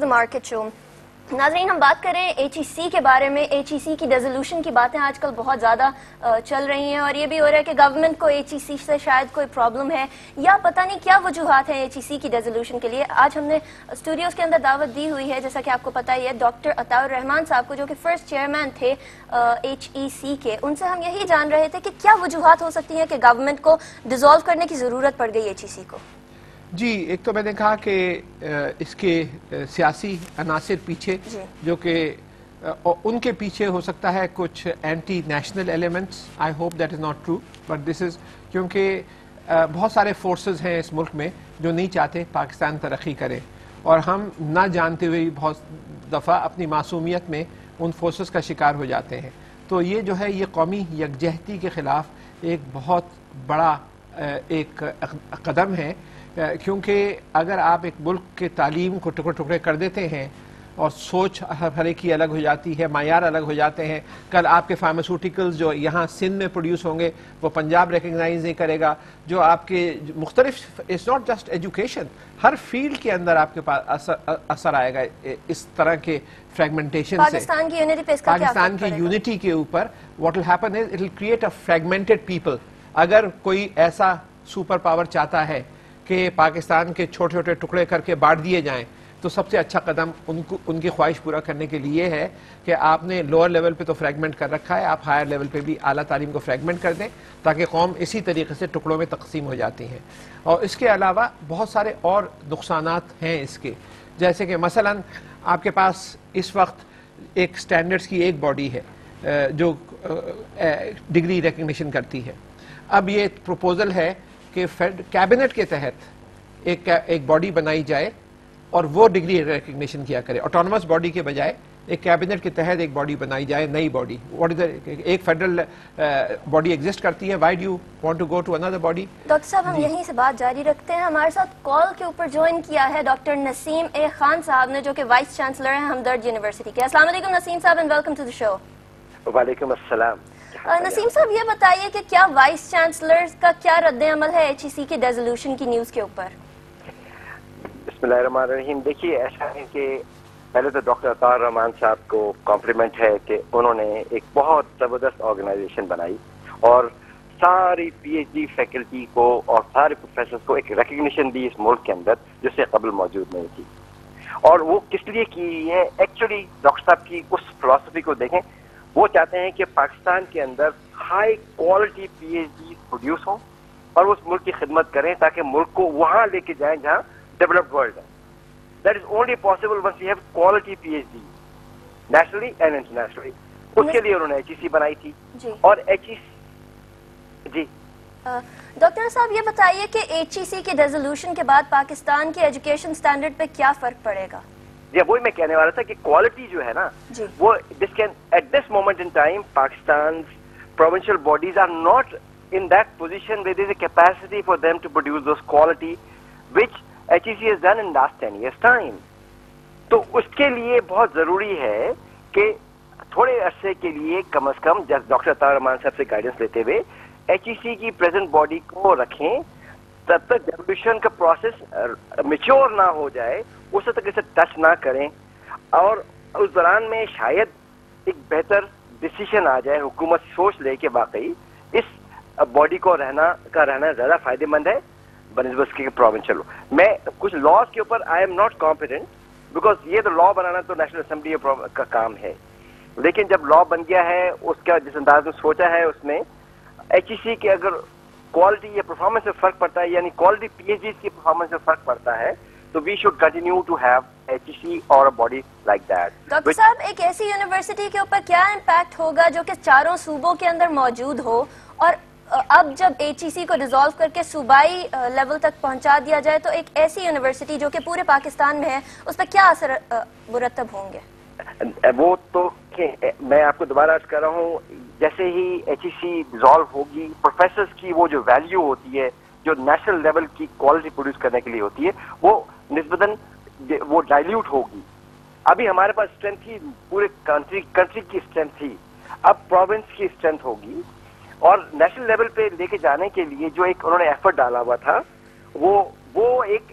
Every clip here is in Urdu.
the Market Show. ناظرین ہم بات کریں ایچ ای سی کے بارے میں. ایچ ای سی کی ریزولوشن کی باتیں آج کل بہت زیادہ چل رہی ہیں اور یہ بھی ہو رہا ہے کہ گورنمنٹ کو ایچ ای سی سے شاید کوئی پرابلم ہے یا پتہ نہیں کیا وجوہات ہیں ایچ ای سی کی ریزولوشن کے لیے. آج ہم نے اسٹوڈیوز کے اندر دعوت دی ہوئی ہے, جیسا کہ آپ کو پتہ ہی ہے, ڈاکٹر عطاء الرحمان صاحب کو, جو کہ فرسٹ چیئرمین تھے ایچ ای سی کے. ان سے ہم یہی جان رہے تھے کہ کیا وجوہات ہو سکتی ہیں کہ گورنمنٹ کو ڈیزالو کرنے کی ضرورت پڑ گئی ایچ ای سی کو. جی, ایک تو میں نے کہا کہ اس کے سیاسی عناصر پیچھے جو کہ ان کے پیچھے ہو سکتا ہے کچھ anti national elements. I hope that is not true, but this is کیونکہ بہت سارے فورسز ہیں اس ملک میں جو نہیں چاہتے پاکستان ترقی کرے, اور ہم نہ جانتے ہوئے بہت دفعہ اپنی معصومیت میں ان فورسز کا شکار ہو جاتے ہیں. تو یہ جو ہے یہ قومی یکجہتی کے خلاف ایک بہت بڑا ایک قدم ہے, کیونکہ اگر آپ ایک ملک کے تعلیم کو ٹکڑے ٹکڑے کر دیتے ہیں اور سوچ ہر ایک کی الگ ہو جاتی ہے, معیار الگ ہو جاتے ہیں. کل آپ کے فارماسیوٹیکلز جو یہاں سندھ میں پروڈیوس ہوں گے وہ پنجاب ریکگنائز نہیں کرے گا. جو آپ کے مختلف, اٹس ناٹ جسٹ ایجوکیشن, ہر فیلڈ کے اندر آپ کے پاس اثر آئے گا اس طرح کے فریگمنٹیشن سے. پاکستان کی یونٹی پہ اس کا کیا پاکستان کی یونٹی کے اوپر what will happen is it will create a fragmented people. اگر کوئی ایسا سپر پاور چاہتا ہے کہ پاکستان کے چھوٹے چھوٹے ٹکڑے کر کے بانٹ دیے جائیں, تو سب سے اچھا قدم ان کی خواہش پورا کرنے کے لیے ہے کہ آپ نے لوور لیول پہ تو فریگمنٹ کر رکھا ہے, آپ ہائر لیول پہ بھی اعلیٰ تعلیم کو فریگمنٹ کر دیں تاکہ قوم اسی طریقے سے ٹکڑوں میں تقسیم ہو جاتی ہیں. اور اس کے علاوہ بہت سارے اور نقصانات ہیں اس کے, جیسے کہ مثلا آپ کے پاس اس وقت ایک اسٹینڈرڈس کی ایک باڈی ہے جو ڈگری ریکگنیشن کرتی ہے. اب یہ پروپوزل ہے کہ کیبنٹ کے تحت ایک باڈی بنائی جائے اور وہ ڈگری ریکگنیشن کیا کرے. آٹونومس باڈی کے بجائے ایک کیبنٹ کے تحت ایک باڈی بنائی جائے, نئی باڈی. ایک فیڈرل باڈی ایگزسٹ کرتی ہے, why do you want to go to another body. Doctor صاحب ہم یہیں سے بات جاری رکھتے ہیں. ہمارے ساتھ کال کے اوپر جوائن کیا ہے ڈاکٹر نسیم اے خان صاحب نے, جو کہ وائس چانسلر ہیں ہمدرد یونیورسٹی کے. السلام علیکم نسیم صاحب اینڈ ویلکم ٹو دی شو. وعلیکم السلام. نسیم صاحب یہ بتائیے کہ کیا وائس چانسلر کا کیا رد عمل ہے ایچ ای سی کی ریزولوشن کی نیوز کے اوپر. بسم اللہ الرحمن الرحیم. دیکھیے ایسا ہے کہ پہلے تو ڈاکٹر عطاء الرحمان صاحب کو کمپلیمنٹ ہے کہ انہوں نے ایک بہت زبردست آرگنائزیشن بنائی اور ساری پی ایچ ڈی فیکلٹی کو اور سارے پروفیسرز کو ایک ریکگنیشن دی اس ملک کے اندر جس سے قبل موجود نہیں تھی. اور وہ کس لیے کی ہے, ایکچولی ڈاکٹر صاحب کی اس فلاسفی کو دیکھیں. وہ چاہتے ہیں کہ پاکستان کے اندر high quality P H D produce ہوں اور اس ملک کی خدمت کریں تاکہ ملک کو وہاں لے کے جائیں جہاں ڈیولپڈ ورلڈ ہے. That is only possible once you have quality P H D nationally and internationally. اس کے لیے انہوں نے ایچ ای سی بنائی تھی. اور ایچ ای سی جی ڈاکٹر صاحب یہ بتائیے کہ ایچ ای سی کی ریزولوشن کے بعد پاکستان کے ایجوکیشن اسٹینڈرڈ پہ کیا فرق پڑے گا. جی وہی میں کہنے والا تھا کہ کوالٹی جو ہے نا وہ this can at this moment in time Pakistan provincial bodies are not in that position where there is a capacity for them to produce those quality which HEC has done in last 10 years time. تو اس کے لیے بہت ضروری ہے کہ تھوڑے عرصے کے لیے کم از کم ڈاکٹر عطاء الرحمان صاحب سے گائیڈنس لیتے ہوئے ایچ ای سی کی پریزنٹ باڈی کو رکھیں تب تک ڈیولیوشن کا پروسیس میچور نہ ہو جائے, اس تک اسے ٹچ نہ کریں, اور اس دوران میں شاید ایک بہتر ڈیسیشن آ جائے, حکومت سوچ لے کہ واقعی اس باڈی کو رہنا زیادہ فائدہ مند ہے بنسبت کے پروونشل. میں کچھ لاز کے اوپر I am not competent because یہ تو لا بنانا تو نیشنل اسمبلی کا کام ہے, لیکن جب لا بن گیا ہے اس کا جس انداز میں سوچا ہے اس میں ایچ ای سی کے اگر کوالٹی یا پرفارمنس میں فرق پڑتا ہے, یعنی کوالٹی پی ایچ ڈی کی پرفارمنس میں فرق پڑتا ہے, تو we should continue to have H E C اور باڈی لائک دیٹ. ڈاکٹر صاحب ایک ایسی یونیورسٹی کے اوپر کیا امپیکٹ ہوگا جو کہ چاروں صوبوں کے اندر موجود ہو, اور اب جب ایچ ای سی کو ڈیزالو کر کے صوبائی لیول تک پہنچا دیا جائے تو ایک ایسی یونیورسٹی جو کہ پورے پاکستان میں ہے اس پہ کیا اثر مرتب ہوں گے؟ وہ تو میں آپ کو دوبارہ عرض کر رہا ہوں, جیسے ہی ایچ ای سی ڈیزالو ہوگی پروفیسرز کی وہ جو ویلیو ہوتی ہے جو نیشنل لیول کی کوالٹی پروڈیوس کرنے کے لیے ہوتی ہے وہ نسبتاً وہ ڈائلیوٹ ہوگی. ابھی ہمارے پاس اسٹرینتھ تھی پورے کنٹری کی اسٹرینتھ تھی, اب پروونس کی اسٹرینتھ ہوگی, اور نیشنل لیول پہ لے کے جانے کے لیے جو ایک انہوں نے ایفرٹ ڈالا ہوا تھا وہ ایک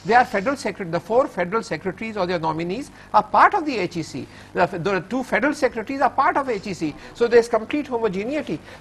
They are federal secretaries. The 4 federal secretaries or their nominees are part of the HEC. The 2 federal secretaries are part of HEC. So there is complete homogeneity.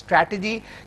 strategy,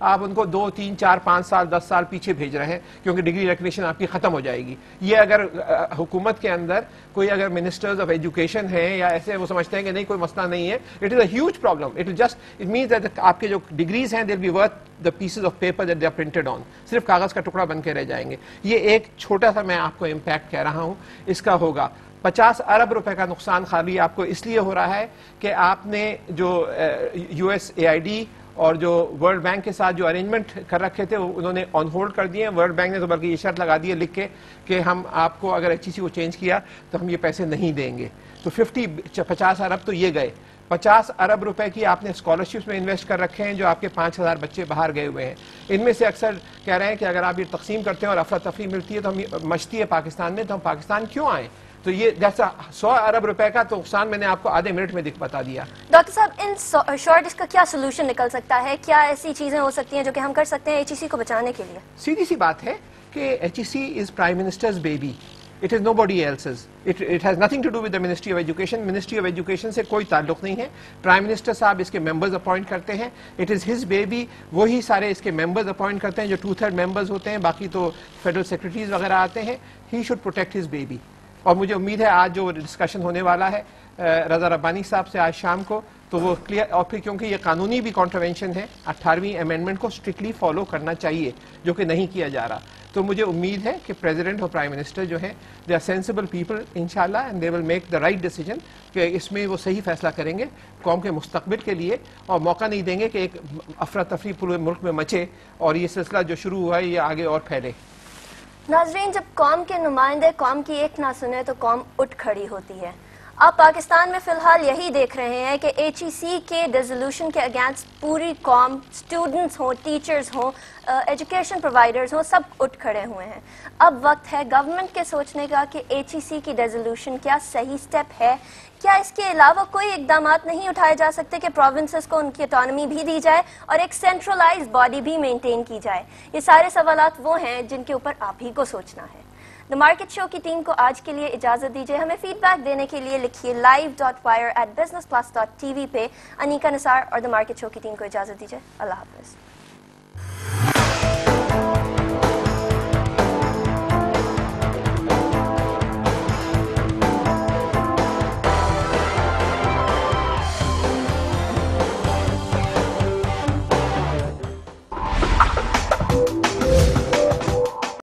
آپ ان کو 2, 3, 4, 5 سال 10 سال پیچھے بھیج رہے ہیں کیونکہ ڈگری ریکگنیشن آپ کی ختم ہو جائے گی. یہ اگر حکومت کے اندر کوئی اگر منسٹرز آف ایجوکیشن ہیں یا ایسے وہ سمجھتے ہیں کہ نہیں کوئی مسئلہ نہیں ہے, it is a huge problem. It means that آپ کے جو ڈگریز ہیں they will be worth the pieces of paper that they are printed on, صرف کاغذ کا ٹکڑا بن کے رہ جائیں گے. یہ ایک چھوٹا سا میں آپ کو امپیکٹ کہہ رہا ہوں, اس کا ہوگا 50 ارب روپے کا نقصان خالی آپ کو اس لیے ہو رہا ہے کہ آپ نے جو USAID اور جو ورلڈ بینک کے ساتھ جو ارینجمنٹ کر رکھے تھے انہوں نے آن ہولڈ کر دیے ہیں. ورلڈ بینک نے تو بلکہ یہ شرط لگا دی ہے لکھ کے کہ ہم آپ کو اگر HEC کو چینج کیا تو ہم یہ پیسے نہیں دیں گے. تو 50 ارب تو یہ گئے. 50 ارب روپے کی آپ نے اسکالرشپس میں انویسٹ کر رکھے ہیں جو آپ کے 5000 بچے باہر گئے ہوئے ہیں. ان میں سے اکثر کہہ رہے ہیں کہ اگر آپ یہ تقسیم کرتے ہیں اور افراتفری ملتی ہے تو ہم مچتی ہے پاکستان میں, تو ہم پاکستان کیوں آئیں؟ تو یہ جیسا 100 ارب روپے کا تو نقصان میں نے آپ کو آدھے منٹ میں بتا دیا. ڈاکٹر صاحب ان شارٹ اس کا کیا سولوشن نکل سکتا ہے؟ کیا ایسی چیزیں ہو سکتی ہیں جو کہ ہم کر سکتے ہیں HEC کو بچانے کے لیے؟ سیدھی سی بات ہے کہ HEC is prime ministers baby. It is nobody else's. It has nothing to do with the Ministry of Education. Ministry of Education سے کوئی تعلق نہیں ہے. Prime Minister صاحب اس کے ممبرز اپوائنٹ کرتے ہیں. It is his baby. وہی سارے اس کے ممبرز اپوائنٹ کرتے ہیں جو 2/3 ممبرز ہوتے ہیں, باقی تو فیڈرل سیکرٹریز وغیرہ آتے ہیں. He should protect his baby. اور مجھے امید ہے آج جو ڈسکشن ہونے والا ہے رضا ربانی صاحب سے آج شام کو, تو وہ کلیئر, اور پھر کیونکہ یہ قانونی بھی کانٹروینشن ہے, 18ویں امینڈمنٹ کو اسٹرکٹلی فالو کرنا چاہیے جو کہ نہیں کیا جا رہا. تو مجھے امید ہے کہ پریزیڈنٹ اور پرائم منسٹر جو ہیں دے آر سینسیبل پیپل انشاءاللہ, and they will make the right decision کہ اس میں وہ صحیح فیصلہ کریں گے قوم کے مستقبل کے لیے, اور موقع نہیں دیں گے کہ ایک افراتفری پورے ملک میں مچے اور یہ سلسلہ جو شروع ہوا ہے یہ آگے اور پھیلے. ناظرین, جب قوم کے نمائندے قوم کی ایک نہ سنے تو قوم اٹھ کھڑی ہوتی ہے. آپ پاکستان میں فی الحال یہی دیکھ رہے ہیں کہ HEC کے ریزولوشن کے اگینسٹ پوری قوم, اسٹوڈنٹس ہوں, ٹیچرز ہوں, ایجوکیشن پرووائڈرز ہوں, سب اٹھ کھڑے ہوئے ہیں. اب وقت ہے گورنمنٹ کے سوچنے کا کہ HEC کی ریزولوشن کیا صحیح سٹیپ ہے, کیا اس کے علاوہ کوئی اقدامات نہیں اٹھائے جا سکتے کہ پروونسز کو ان کی اٹانومی بھی دی جائے اور ایک سینٹرلائز باڈی بھی مینٹین کی جائے. یہ سارے سوالات وہ ہیں جن کے اوپر آپ ہی کو سوچنا ہے. دا مارکیٹ شو کی ٹیم کو آج کے لیے اجازت دیجیے. ہمیں فیڈ بیک دینے کے لیے لکھیے live.wire@businessplus.tv پہ. انیکا نثار اور دا مارکیٹ شو کی ٹیم کو اجازت دیجیے. اللہ حافظ.